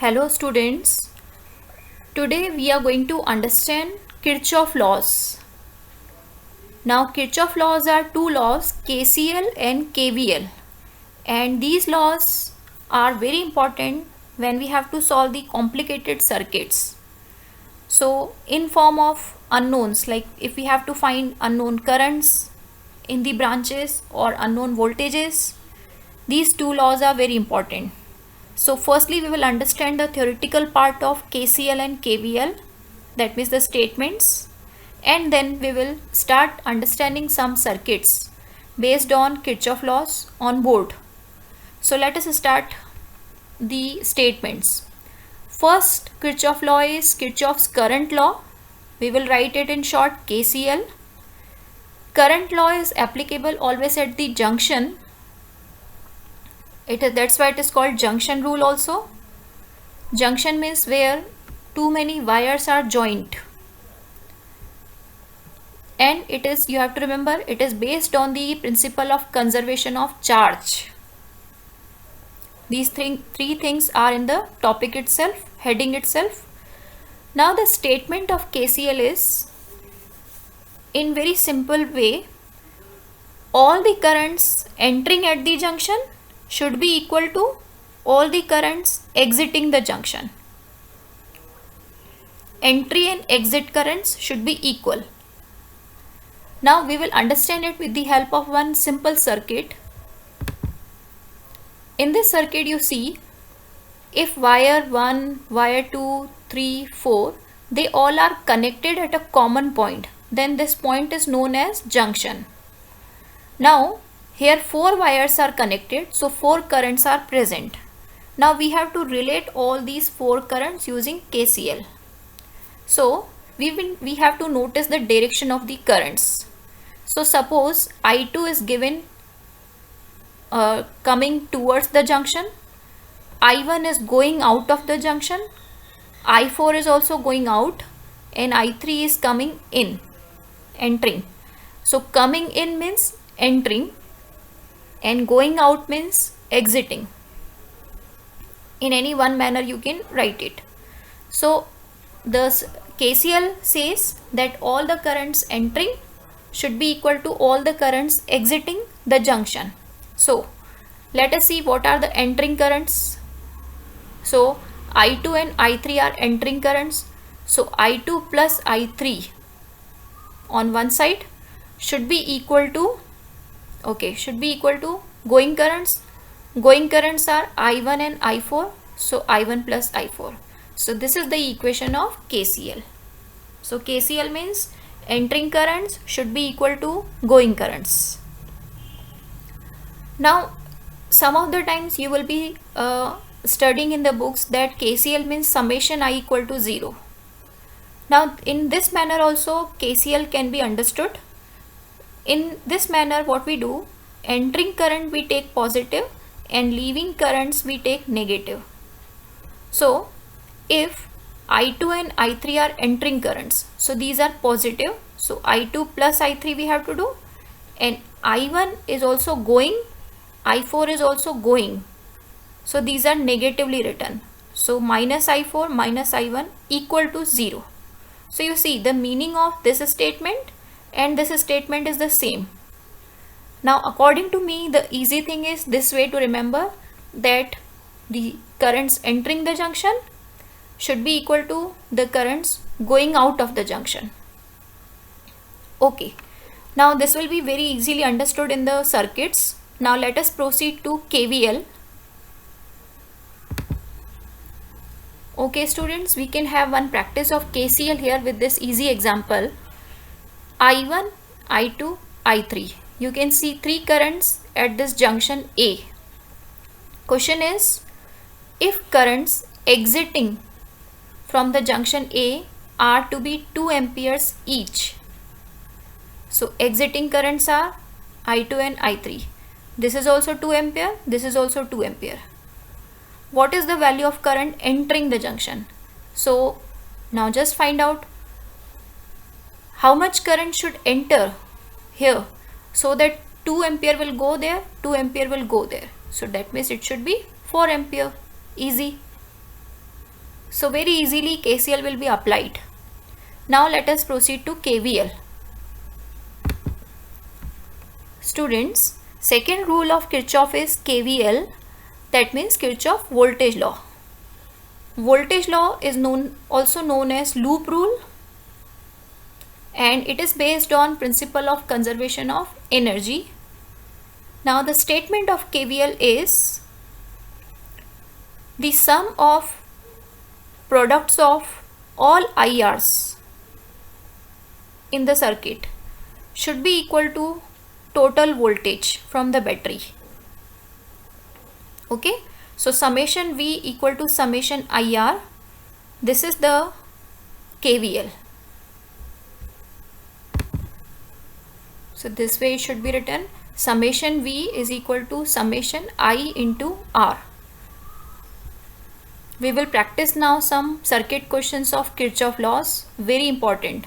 Hello students, today we are going to understand Kirchhoff laws. Now Kirchhoff laws are two laws, KCL and KVL, and these laws are very important when we have to solve the complicated circuits. So in form of unknowns, like if we have to find unknown currents in the branches or unknown voltages, these two laws are very important. So firstly we will understand the theoretical part of KCL and KVL, that means the statements, and then we will start understanding some circuits based on Kirchhoff laws on board. So let us start the statements. First Kirchhoff law is Kirchhoff's current law. We will write it in short KCL. Current law is applicable always at the junction. That's why it is called junction rule also. Junction means where too many wires are joined, and you have to remember, it is based on the principle of conservation of charge. These three things are in the topic itself, heading itself. Now the statement of KCL is, in very simple way, all the currents entering at the junction should be equal to all the currents exiting the junction. Entry and exit currents should be equal. Now we will understand it with the help of one simple circuit. In this circuit you see, if wire 1, wire 2, 3, 4, they all are connected at a common point, then this point is known as junction. Now here 4 wires are connected, so 4 currents are present. Now we have to relate all these 4 currents using KCL. So we have to notice the direction of the currents. So suppose I2 is given coming towards the junction, I1 is going out of the junction, I4 is also going out, and I3 is coming in, entering. So coming in means entering and going out means exiting. In any one manner you can write it. So the KCL says that all the currents entering should be equal to all the currents exiting the junction. So let us see what are the entering currents. So I2 and I3 are entering currents. So I2 plus I3 on one side should be equal to going currents. Going currents are I1 and I4. So I1 plus I4. So this is the equation of KCL. So KCL means entering currents should be equal to going currents. Now some of the times you will be studying in the books that KCL means summation I equal to 0. Now in this manner also KCL can be understood. In this manner what we do, entering current we take positive and leaving currents we take negative. So if I2 and I3 are entering currents, so these are positive, so I2 plus I3 we have to do, and I1 is also going, I4 is also going, so these are negatively written, so minus I4 minus I1 equal to 0. So you see the meaning of this statement and this statement is the same. Now according to me the easy thing is this way to remember, that the currents entering the junction should be equal to the currents going out of the junction. Okay, now this will be very easily understood in the circuits. Now let us proceed to KVL. Okay students, we can have one practice of KCL here with this easy example. I1, I2, I3. You can see 3 currents at this junction A. Question is, if currents exiting from the junction A are to be 2 amperes each. So exiting currents are I2 and I3. This is also 2 ampere, this is also 2 ampere. What is the value of current entering the junction? So now just find out how much current should enter here, so that 2 ampere will go there, 2 ampere will go there. So that means it should be 4 ampere. Easy. So very easily KCL will be applied. Now let us proceed to KVL. Students, second rule of Kirchhoff is KVL, that means Kirchhoff voltage law. Voltage law is also known as loop rule, and it is based on principle of conservation of energy. Now the statement of KVL is the sum of products of all IRs in the circuit should be equal to total voltage from the battery. Okay, so summation V equal to summation IR. This is the KVL. So this way it should be written, summation V is equal to summation I into R. We will practice now some circuit questions of Kirchhoff laws, very important.